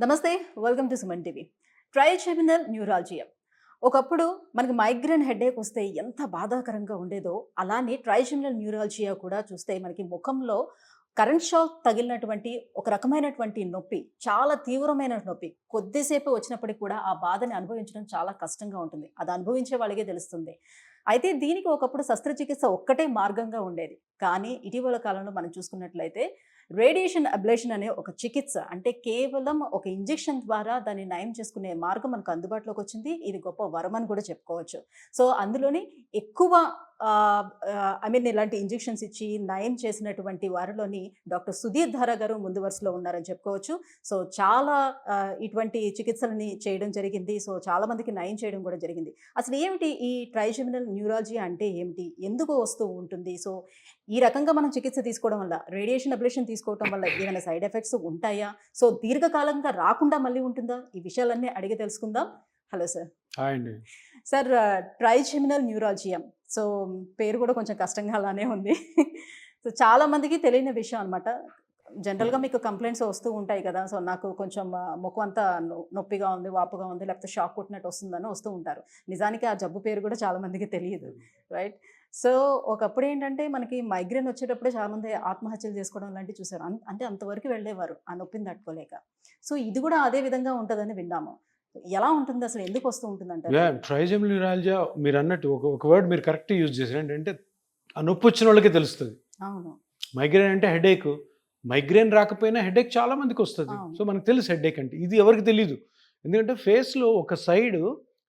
నమస్తే. Welcome to Suman TV. Trigeminal neuralgia. ఒకప్పుడు మనకి మైగ్రేన్ హెడేక్ వస్తే ఎంత బాధాకరంగా ఉండేదో, అలానే ట్రైజెమినల్ న్యూరాలజియా కూడా చూస్తే మనకి ముఖంలో కరెంట్ షాక్ తగిలినటువంటి ఒక రకమైనటువంటి నొప్పి, చాలా తీవ్రమైన నొప్పి. కొద్దిసేపు వచ్చినప్పటికి కూడా ఆ బాధని అనుభవించడం చాలా కష్టంగా ఉంటుంది. అది అనుభవించే వాళ్ళకే తెలుస్తుంది. అయితే దీనికి ఒకప్పుడు శస్త్రచికిత్స ఒక్కటే మార్గంగా ఉండేది. కానీ ఇటీవల కాలంలో మనం చూసుకున్నట్లయితే రేడియేషన్ అబ్లేషన్ అనే ఒక చికిత్స, అంటే కేవలం ఒక ఇంజెక్షన్ ద్వారా దాన్ని నయం చేసుకునే మార్గం మనకు అందుబాటులోకి వచ్చింది. ఇది గొప్ప వరం అని కూడా చెప్పుకోవచ్చు. సో అందులోని ఎక్కువ ఇలాంటి ఇంజెక్షన్స్ ఇచ్చి నయం చేసినటువంటి వారిలోని డాక్టర్ సుధీర్ ధారా గారు ముందు వరుసలో ఉన్నారని చెప్పుకోవచ్చు. సో చాలా ఇటువంటి చికిత్సలని చేయడం జరిగింది. సో చాలా మందికి నయం చేయడం కూడా జరిగింది. అసలు ఏమిటి ఈ ట్రైజెమినల్ న్యూరాలజీ అంటే ఏమిటి? ఎందుకు వస్తూ ఉంటుంది? సో ఈ రకంగా మనం చికిత్స తీసుకోవడం వల్ల, రేడియేషన్ అబ్లేషన్ తీసుకోవడం వల్ల ఏమైనా సైడ్ ఎఫెక్ట్స్ ఉంటాయా? సో దీర్ఘకాలంగా రాకుండా మళ్ళీ ఉంటుందా? ఈ విషయాలన్నీ అడిగి తెలుసుకుందాం. Hello sir. హాయ్ అండి. Sir, trigeminal neuralgia. సో పేరు కూడా కొంచెం కష్టంగా అలానే ఉంది. సో చాలా మందికి తెలియని విషయం అనమాట. జనరల్గా మీకు కంప్లైంట్స్ వస్తూ ఉంటాయి కదా. సో నాకు కొంచెం ముఖం అంతా నొప్పిగా ఉంది, వాపుగా ఉంది, లేకపోతే షాక్ కొట్టినట్టు వస్తుందని వస్తూ ఉంటారు. నిజానికి ఆ జబ్బు పేరు కూడా చాలా మందికి తెలియదు, రైట్? సో ఒకప్పుడు ఏంటంటే మనకి మైగ్రేన్ వచ్చేటప్పుడే చాలామంది ఆత్మహత్యలు చేసుకోవడం లాంటివి చూసారు. అంటే అంతవరకు వెళ్ళేవారు ఆ నొప్పిని తట్టుకోలేక. సో ఇది కూడా అదే విధంగా ఉంటుందని విన్నాము. ఎలా ఉంటుంది అసలు? ఎందుకు వస్తూ ఉంటుంది అంటారు? ట్రైజెమినల్ న్యూరాలజియా మీరు అన్నట్టు ఒక వర్డ్ మీరు కరెక్ట్ యూజ్ చేశారు. ఏంటంటే ఆ నొప్పి వచ్చిన వాళ్ళకే తెలుస్తుంది. అవును. మైగ్రేన్ అంటే హెడేక్. మైగ్రేన్ రాకపోయినా హెడేక్ చాలా మందికి వస్తుంది. సో మనకు తెలుసు హెడేక్ అంటే. ఇది ఎవరికి తెలియదు. ఎందుకంటే ఫేస్లో ఒక సైడ్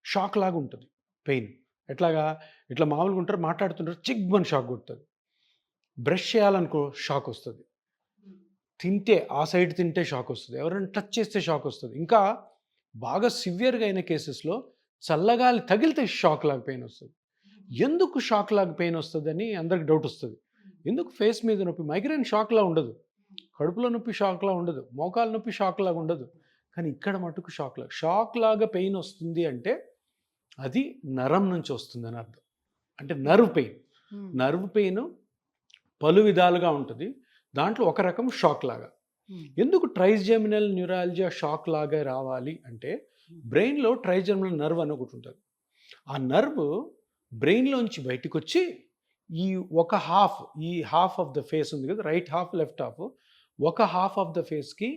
షాక్ లాగా ఉంటుంది, పెయిన్. ఎట్లాగా? ఇట్లా మామూలుగా ఉంటారు, మాట్లాడుతుంటారు, చిగ్మని షాక్ కొడుతుంది. బ్రష్ చేయాలనుకో షాక్ వస్తుంది. తింటే ఆ సైడ్ తింటే షాక్ వస్తుంది. ఎవరైనా టచ్ చేస్తే షాక్ వస్తుంది. ఇంకా బాగా సివియర్గా అయిన కేసెస్లో చల్లగాలి తగిలితే షాక్ లాగా పెయిన్ వస్తుంది. ఎందుకు షాక్ లాగా పెయిన్ వస్తుంది అని అందరికి డౌట్ వస్తుంది. ఎందుకు ఫేస్ మీద నొప్పి? మైగ్రేన్ షాక్లా ఉండదు, కడుపులో నొప్పి షాక్లా ఉండదు, మోకాల నొప్పి షాక్ లాగా ఉండదు. కానీ ఇక్కడ మటుకు షాక్ లాగా పెయిన్ వస్తుంది అంటే అది నరం నుంచి వస్తుంది అని అర్థం. అంటే నర్వ్ పెయిన్. నర్వ్ పెయిన్ పలు విధాలుగా ఉంటుంది. దాంట్లో ఒక రకం షాక్ లాగా. ఎందుకు ట్రైజెమినల్ న్యూరాలజియా షాక్ లాగా రావాలి అంటే, బ్రెయిన్లో ట్రైజెమినల్ నర్వ్ అని ఒకటి ఉంటుంది. ఆ నర్వ్ బ్రెయిన్లోంచి బయటకు వచ్చి ఈ హాఫ్ ఆఫ్ ద ఫేస్ ఉంది కదా, రైట్ హాఫ్ లెఫ్ట్ హాఫ్, ఒక హాఫ్ ఆఫ్ ద ఫేస్కి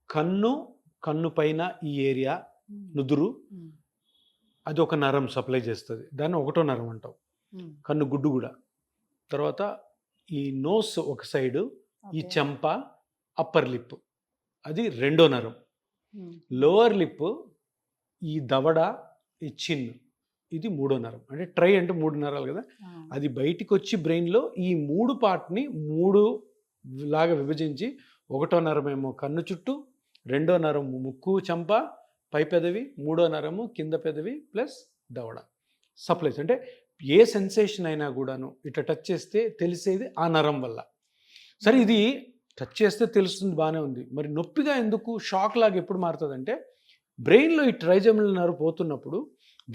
కన్ను పైన ఈ ఏరియా నుదురు, అది ఒక నరం సప్లై చేస్తుంది. దాన్ని ఒకటో నరం అంటాం. కన్ను గుడ్డు కూడా. తర్వాత ఈ నోస్ ఒక సైడు, ఈ చెంప, అప్పర్ లిప్, అది రెండో నరం. లోవర్ లిప్, ఈ దవడ, ఈ చిన్, ఇది మూడో నరం. అంటే ట్రై అంటే 3 నరాలు కదా. అది బయటికి వచ్చి బ్రెయిన్లో ఈ 3 పార్ట్ని 3 లాగా విభజించి, ఒకటో నరమేమో కన్ను చుట్టూ, రెండో నరము ముక్కు చెంప పై పెదవి, మూడో నరము కింద పెదవి ప్లస్ దవడ సప్లైస్. అంటే ఏ సెన్సేషన్ అయినా కూడాను ఇట్లా టచ్ చేస్తే తెలిసేది ఆ నరం వల్ల. సరే, ఇది టచ్ చేస్తే తెలుస్తుంది, బాగానే ఉంది. మరి నొప్పిగా ఎందుకు, షాక్ లాగా ఎప్పుడు మారుతుందంటే, బ్రెయిన్లో ఈ ట్రైజెమినల్ నర్వ్ పోతున్నప్పుడు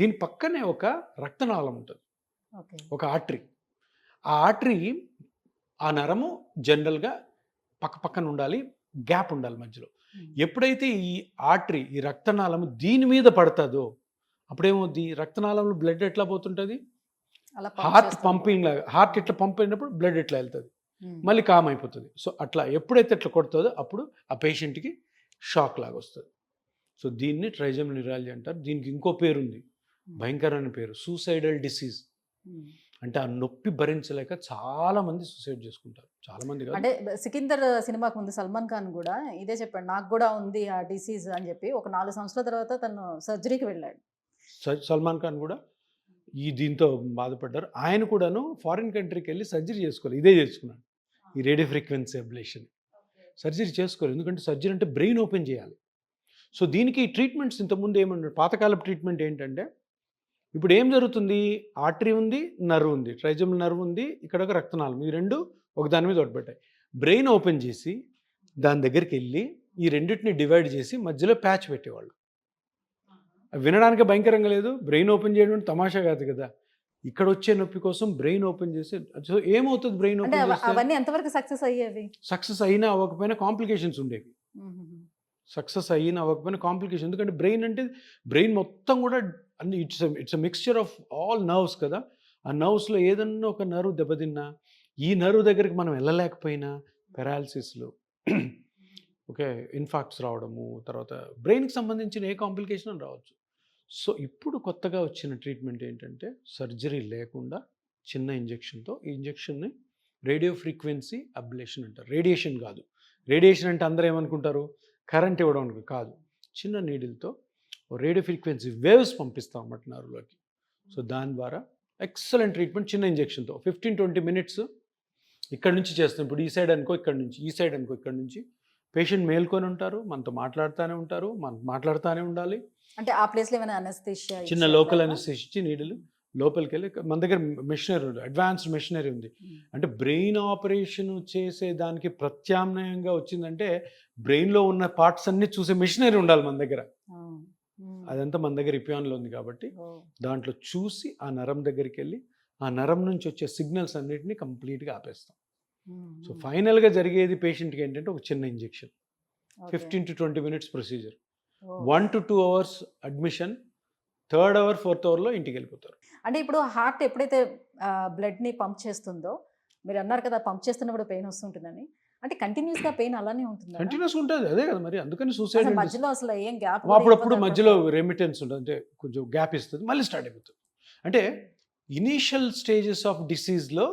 దీని పక్కనే ఒక రక్తనాళం ఉంటుంది, ఒక ఆర్టరీ. ఆ ఆర్టరీ, ఆ నరము జనరల్గా పక్కన ఉండాలి, గ్యాప్ ఉండాలి మధ్యలో. ఎప్పుడైతే ఈ ఆర్టరీ, ఈ రక్తనాళము దీని మీద పడుతుందో అప్పుడేమవుద్ది, రక్తనాళంలో బ్లడ్ ఎట్లా పోతుంటుంది, హార్ట్ పంపింగ్ లాగా. హార్ట్ ఇట్లా పంప్ అయినప్పుడు బ్లడ్ ఎట్లా వెళ్తుంది, మళ్ళీ కామ్ అయిపోతుంది. సో అట్లా ఎప్పుడైతే ఇట్లా కొడుతుందో అప్పుడు ఆ పేషెంట్కి షాక్ లాగా వస్తుంది. సో దీన్ని ట్రైజెమినల్ న్యూరాలజీ అంటారు. దీనికి ఇంకో పేరు ఉంది, భయంకరమైన పేరు, సూసైడల్ డిసీజ్. అంటే ఆ నొప్పి భరించలేక చాలా మంది సూసైడ్ చేసుకుంటారు. చాలా మంది కాదు. అంటే సికిందర్ సినిమాకు ముందు సల్మాన్ ఖాన్ కూడా ఇదే చెప్పాడు, నాకు కూడా ఉంది ఆ డిసీజ్ అని చెప్పి. ఒక 4 సంవత్సరాల తర్వాత తను సర్జరీకి వెళ్ళాడు. సల్మాన్ ఖాన్ కూడా దీంతో బాధపడ్డారు. ఆయన కూడాను ఫారిన్ కంట్రీకి వెళ్ళి సర్జరీ చేసుకోవాలి, ఇదే చేసుకున్నాడు, ఈ రేడియో ఫ్రీక్వెన్సీ అబ్లేషన్. సర్జరీ చేసుకోవాలి, ఎందుకంటే సర్జరీ అంటే బ్రెయిన్ ఓపెన్ చేయాలి. సో దీనికి ట్రీట్మెంట్స్ ఇంతకుముందు ఏమన్నారు, పాతకాలపు ట్రీట్మెంట్ ఏంటంటే, ఇప్పుడు ఏం జరుగుతుంది, ఆర్టరీ ఉంది, నర్వ్ ఉంది, ట్రైజెమినల్ నర్వ్ ఉంది, ఇక్కడ ఒక రక్తనాళం, ఈ రెండు ఒక దాని మీద ఒకటి బ్రెయిన్ ఓపెన్ చేసి దాని దగ్గరికి వెళ్ళి ఈ రెండింటిని డివైడ్ చేసి మధ్యలో ప్యాచ్ పెట్టేవాళ్ళు. వినడానికి భయంకరంగా లేదు, బ్రెయిన్ ఓపెన్ చేయడం తమాషా కాదు కదా. ఇక్కడ వచ్చే నొప్పి కోసం బ్రెయిన్ ఓపెన్ చేసి, సో ఏమవుతుంది, బ్రెయిన్ ఓపెన్ చేస్తే అవన్నీ ఎంతవరకు సక్సెస్ అయ్యేవి? సక్సెస్ అయినా అవ్వకపోయినా కాంప్లికేషన్స్ ఉండేవి. సక్సెస్ అయిన అవ్వకపోయినా కాంప్లికేషన్. ఎందుకంటే బ్రెయిన్ మొత్తం కూడా అన్ని it's mixture of all nerves కదా. ఆ నర్వ్స్లో ఏదన్నా ఒక నర్వ్ దెబ్బతిన్నా, ఈ నర్వ్ దగ్గరికి మనం వెళ్ళలేకపోయినా పెరాలసిస్లు, ఓకే, ఇన్ఫాక్ట్స్ రావడము, తర్వాత బ్రెయిన్కి సంబంధించిన ఏ కాంప్లికేషన్ రావచ్చు. సో ఇప్పుడు కొత్తగా వచ్చిన ట్రీట్మెంట్ ఏంటంటే సర్జరీ లేకుండా చిన్న ఇంజెక్షన్తో, ఈ ఇంజెక్షన్ని రేడియో ఫ్రీక్వెన్సీ అబ్లేషన్ అంటారు. రేడియేషన్ కాదు. రేడియేషన్ అంటే అందరూ ఏమనుకుంటారు, కరెంట్ ఇవ్వడం కాదు. చిన్న నీడిల్తో రేడియో ఫ్రీక్వెన్సీ వేవ్స్ పంపిస్తాం అన్నమాట నర్వ్లోకి. సో దాని ద్వారా ఎక్సలెంట్ ట్రీట్మెంట్ చిన్న ఇంజెక్షన్తో 15-20 మినిట్స్ ఇక్కడ నుంచి చేస్తాం. ఇప్పుడు ఈ సైడ్ అనుకో ఇక్కడ నుంచి, ఈ సైడ్ అనుకో ఇక్కడ నుంచి. పేషెంట్ మేల్కొని ఉంటారు, మనతో మాట్లాడుతూనే ఉంటారు, మనం మాట్లాడుతూనే ఉండాలి. అంటే ఆ ప్లేస్లో ఏమైనా అనస్థీషియా చిన్న లోకల్ అనస్థీషియా ఇచ్చి నీడిలు లోపలికి వెళ్ళి, మన దగ్గర మెషినరీ ఉంది, అడ్వాన్స్డ్ మెషినరీ ఉంది. అంటే బ్రెయిన్ ఆపరేషన్ చేసే దానికి ప్రత్యామ్నాయంగా వచ్చిందంటే బ్రెయిన్లో ఉన్న పార్ట్స్ అన్ని చూసే మెషినరీ ఉండాలి మన దగ్గర. అదంతా మన దగ్గర ఇపియాన్లో ఉంది కాబట్టి దాంట్లో చూసి ఆ నరం దగ్గరికి వెళ్ళి ఆ నరం నుంచి వచ్చే సిగ్నల్స్ అన్నిటిని కంప్లీట్గా ఆపేస్తాం. సో ఫైనల్గా జరిగేది పేషెంట్కి ఏంటంటే ఒక చిన్న injection, 15-20 minutes procedure, 1 to 2 hours admission, 3rd hour 4th hourలో ఇంటికి వెళ్ళిపోతారు. అంటే ఇప్పుడు హార్ట్ ఎప్పుడైతే బ్లడ్ని పంప్ చేస్తుందో, మీరు అన్నారు కదా పంప్ చేస్తున్నప్పుడు పెయిన్ వస్తుంటుందని, అంటే కంటిన్యూస్గా పెయిన్ అలానే ఉంటుంది? కంటిన్యూస్ ఉంటుంది, అదే కదా మరి. అందుకని సూసైడ్ మధ్యలో అసలు ఏం గ్యాప్, అప్పుడప్పుడు మధ్యలో రెమిటెన్స్ ఉంటుంది, అంటే కొంచెం గ్యాప్ ఇస్తుంది, మళ్ళీ స్టార్ట్ అయిపోతుంది. అంటే ఇనీషియల్ స్టేజెస్ ఆఫ్ డిసీజ్లో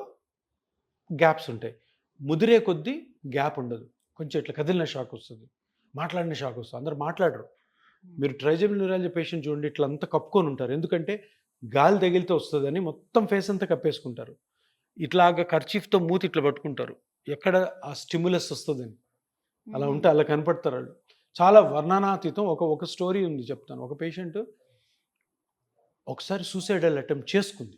గ్యాప్స్ ఉంటాయి, ముదిరే కొద్దీ గ్యాప్ ఉండదు. కొంచెం ఇట్లా కదిలిన షాక్ వస్తుంది, మాట్లాడిన షాక్ వస్తుంది, అందరు మాట్లాడరు. మీరు ట్రైజెమినల్ న్యూరాలజీ పేషెంట్ చూడండి, ఇట్లా అంతా కప్పుకొని ఉంటారు, ఎందుకంటే గాలి తగిలితే వస్తుందని మొత్తం ఫేస్ అంతా కప్పేసుకుంటారు. ఇట్లాగా కర్చీఫ్తో మూతి ఇట్లా పట్టుకుంటారు, ఎక్కడ ఆ స్టిమ్యులస్ వస్తుందని. అలా ఉంటే అలా కనపడతారు వాళ్ళు. చాలా వర్ణనాతీతం. ఒక స్టోరీ ఉంది చెప్తాను. ఒక పేషెంట్ ఒకసారి సూసైడల్ అటెంప్ట్ చేసుకుంది,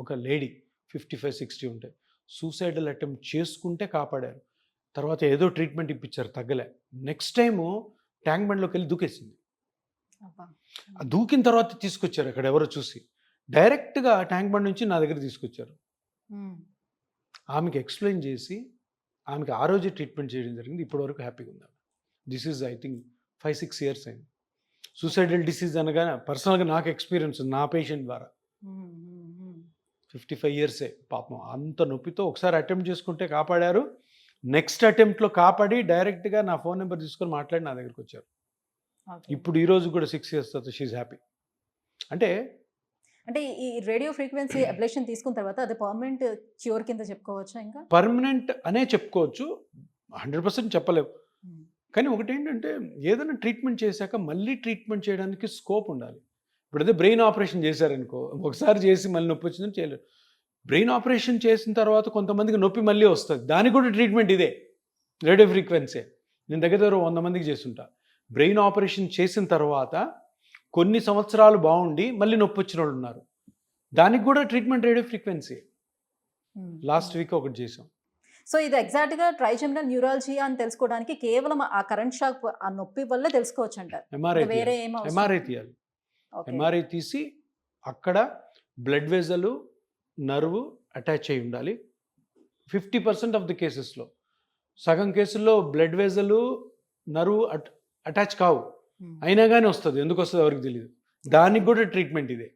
ఒక లేడీ 55-60 ఉంటాయి. సూసైడల్ అటెంప్ట్ చేసుకుంటే కాపాడారు, తర్వాత ఏదో ట్రీట్మెంట్ ఇప్పించారు, తగ్గలే. నెక్స్ట్ టైము ట్యాంక్ బండ్లోకి వెళ్ళి దూకేసింది. దూకిన తర్వాత తీసుకొచ్చారు అక్కడ ఎవరో చూసి, డైరెక్ట్గా ట్యాంక్ బండ్ నుంచి నా దగ్గర తీసుకొచ్చారు. ఆమెకి ఎక్స్ప్లెయిన్ చేసి ఆమెకి ఆ రోజే ట్రీట్మెంట్ చేయడం జరిగింది. ఇప్పటివరకు హ్యాపీగా ఉంది. This is I think 5-6 years అయింది. సూసైడల్ డిసీజ్ అనగానే పర్సనల్గా నాకు ఎక్స్పీరియన్స్ నా పేషెంట్ ద్వారా. 55 years పాపం, అంత నొప్పితో ఒకసారి అటెంప్ట్ చేసుకుంటే కాపాడారు. నెక్స్ట్ అటెంప్ట్లో కాపాడి డైరెక్ట్గా నా ఫోన్ నెంబర్ తీసుకొని మాట్లాడి నా దగ్గరికి వచ్చారు. ఇప్పుడు ఈరోజు కూడా 6 years తర్వాత షీఈ్ హ్యాపీ. అంటే ఈ రేడియో ఫ్రీక్వెన్సీ అబ్లేషన్ తీసుకున్న తర్వాత అది పర్మనెంట్ క్యూర్ కింద చెప్పుకోవచ్చా? ఇంకా పర్మనెంట్ అనే చెప్పుకోవచ్చు, 100% చెప్పలేవు. కానీ ఒకటి ఏంటంటే ఏదైనా ట్రీట్మెంట్ చేశాక మళ్ళీ ట్రీట్మెంట్ చేయడానికి స్కోప్ ఉండాలి. ఇప్పుడు అదే బ్రెయిన్ ఆపరేషన్ చేశారనుకో, ఒకసారి చేసి మళ్ళీ నొప్పి వచ్చిందని చేయలేరు. బ్రెయిన్ ఆపరేషన్ చేసిన తర్వాత కొంతమందికి నొప్పి మళ్ళీ వస్తుంది, దానికి కూడా ట్రీట్మెంట్ ఇదే, రేడియో ఫ్రీక్వెన్సీ. నేను దగ్గర 100 మందికి చేస్తుంటా. బ్రెయిన్ ఆపరేషన్ చేసిన తర్వాత కొన్ని సంవత్సరాలు బాగుండి మళ్ళీ నొప్పి వచ్చిన వాళ్ళు ఉన్నారు, దానికి కూడా treatment radio frequency. Last week ఒకటి చేసాం. సో ఇది ఎగ్జాక్ట్గా ట్రైజెమినల్ న్యూరాలజియా అని తెలుసుకోవడానికి కేవలం ఆ కరెంట్ షాక్, ఆ నొప్పి వల్లే తెలుసుకోవచ్చు అంటారు. ఎంఆర్ఐ తీయాలి. ఎంఆర్ఐ తీసి అక్కడ బ్లడ్ వెజలు, నర్వ్ అటాచ్ అయి ఉండాలి. 50% ఆఫ్ ది కేసెస్లో, సగం కేసుల్లో బ్లడ్ వెజలు, నర్వ్ అటాచ్ కావు, అయినా కానీ వస్తుంది. ఎందుకు వస్తుంది ఎవరికి తెలియదు. దానికి కూడా ట్రీట్మెంట్ ఇదే,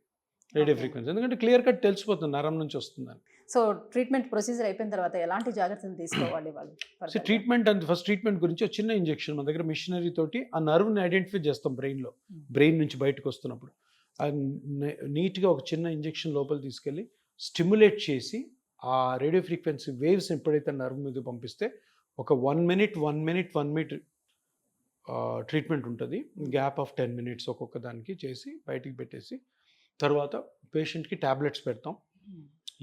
రేడియో ఫ్రీక్వెన్సీ. ఎందుకంటే క్లియర్ కట్ తెలిసిపోతుంది నరం నుంచి వస్తుందని. సో ట్రీట్మెంట్ ప్రొసీజర్ అయిపోయిన తర్వాత ఎలాంటి జాగ్రత్తలు తీసుకోవాలి వాళ్ళు? ట్రీట్మెంట్ అంటే ఫస్ట్ ట్రీట్మెంట్ గురించి చిన్న ఇంజెక్షన్ మన దగ్గర మిషనరీ తోటి ఆ నర్వ్ని ఐడెంటిఫై చేస్తాం బ్రెయిన్లో. బ్రెయిన్ నుంచి బయటకు వస్తున్నప్పుడు నీట్గా ఒక చిన్న ఇంజెక్షన్ లోపల తీసుకెళ్ళి స్టిమ్యులేట్ చేసి ఆ రేడియో ఫ్రీక్వెన్సీ వేవ్స్ ఎప్పుడైతే నర్వ్ మీద పంపిస్తే ఒక 1 minute ట్రీట్మెంట్ ఉంటుంది. గ్యాప్ ఆఫ్ 10 minutes ఒక్కొక్క దానికి చేసి బయటికి పెట్టేసి తర్వాత పేషెంట్కి ట్యాబ్లెట్స్ పెడతాం.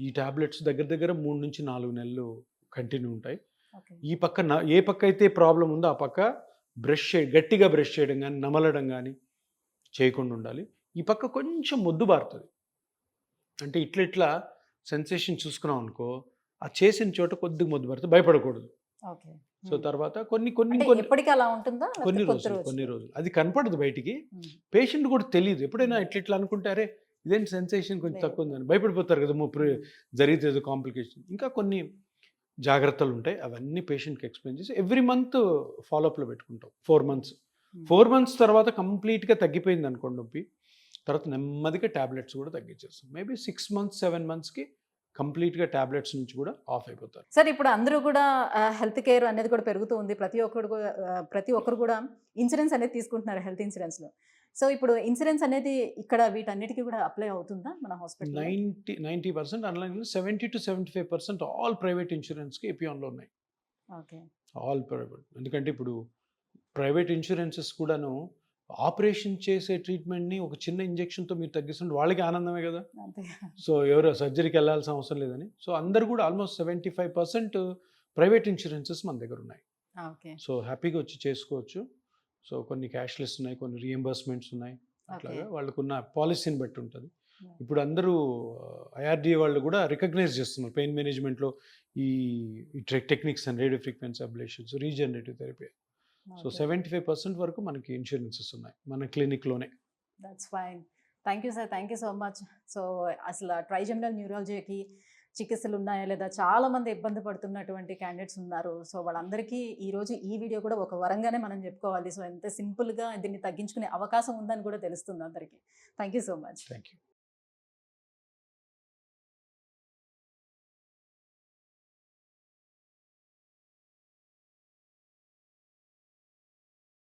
ఈ ట్యాబ్లెట్స్ దగ్గర 3 నుంచి 4 నెలలు కంటిన్యూ ఉంటాయి. ఈ పక్క ఏ పక్క అయితే ప్రాబ్లం ఉందో ఆ పక్క గట్టిగా బ్రష్ చేయడం కానీ నమలడం కానీ చేయకుండా ఉండాలి. ఈ పక్క కొంచెం మొద్దు బారుతుంది, అంటే ఇట్లా సెన్సేషన్ చూసుకున్నాం అనుకో, ఆ చేసిన చోట కొద్దిగా మొద్దు బారుతుంది, భయపడకూడదు. సో తర్వాత కొన్ని రోజులు అది కనపడదు బయటికి, పేషెంట్ కూడా తెలియదు. ఎప్పుడైనా ఇట్లా అనుకుంటారే ఇదేంటి సెన్సేషన్ కొంచెం తక్కువ ఉందని భయపడిపోతారు కదా, జరిగితే ఏదో కాంప్లికేషన్. ఇంకా కొన్ని జాగ్రత్తలు ఉంటాయి అవన్నీ పేషెంట్కి ఎక్స్ప్లెయిన్ చేసి ఎవ్రీ మంత్ ఫాలోఅప్లో పెట్టుకుంటాం 4 months. 4 months తర్వాత కంప్లీట్గా తగ్గిపోయింది అనుకోండి నొప్పి, తర్వాత నెమ్మదిగా ట్యాబ్లెట్స్ కూడా తగ్గించేస్తాం. మేబీ 6 months 7 monthsకి కంప్లీట్గా ట్యాబ్లెట్స్ నుంచి కూడా ఆఫ్ అయిపోతారు. సార్ ఇప్పుడు అందరూ కూడా హెల్త్ కేర్ అనేది కూడా పెరుగుతూ ఉంది. ప్రతి ఒక్కరు కూడా ఇన్సూరెన్స్ అనేది తీసుకుంటున్నారు హెల్త్ ఇన్సూరెన్స్లో. సో ఇప్పుడు ఇన్సూరెన్స్ అనేది ఇక్కడ వీటన్నిటికీ కూడా అప్లై అవుతుందా మన hospital? 90% online 70 to 75% all private ఇన్సూరెన్స్కి ఏపీఆన్లో ఉన్నాయి. ఓకే. All private. ఎందుకంటే ఇప్పుడు ప్రైవేట్ ఇన్సూరెన్సెస్ కూడాను ఆపరేషన్ చేసే ట్రీట్మెంట్ని ఒక చిన్న ఇంజెక్షన్తో మీరు తగ్గిస్తుంటే వాళ్ళకి ఆనందమే కదా. అంతే. సో ఎవరు సర్జరీకి వెళ్ళాల్సిన అవసరం లేదని. సో అందరు కూడా ఆల్మోస్ట్ 75% ప్రైవేట్ ఇన్సూరెన్సెస్ మన దగ్గర ఉన్నాయి. ఓకే. సో హ్యాపీగా వచ్చి చేసుకోవచ్చు. సో కొన్ని క్యాష్లెస్ ఉన్నాయి, కొన్ని రీఎంబర్స్మెంట్స్ ఉన్నాయి. అట్లాగా వాళ్ళకున్న పాలసీని బట్టి ఉంటుంది. ఇప్పుడు అందరూ ఐఆర్డిఏ వాళ్ళు కూడా రికగ్నైజ్ చేస్తున్నారు పెయిన్ మేనేజ్మెంట్లో ఈ techniques and radio frequency ablations, regenerative therapy. So 75% వరకు మనకి ఇన్సూరెన్సెస్ ఉన్నాయి మన క్లినిక్లోనే. That's fine. Thank you sir, thank you so much. So అసలు ట్రైజెమినల్ న్యూరాలజీకి చికిత్సలు ఉన్నాయా లేదా చాలా మంది ఇబ్బంది పడుతున్నటువంటి క్యాండిడేట్స్ ఉన్నారు. సో వాళ్ళందరికీ ఈరోజు ఈ వీడియో కూడా ఒక వరంగానే మనం చెప్పుకోవాలి. సో ఎంత సింపుల్గా దీన్ని తగ్గించుకునే అవకాశం ఉందని కూడా తెలుస్తుంది అందరికీ. Thank you so much. Thank you.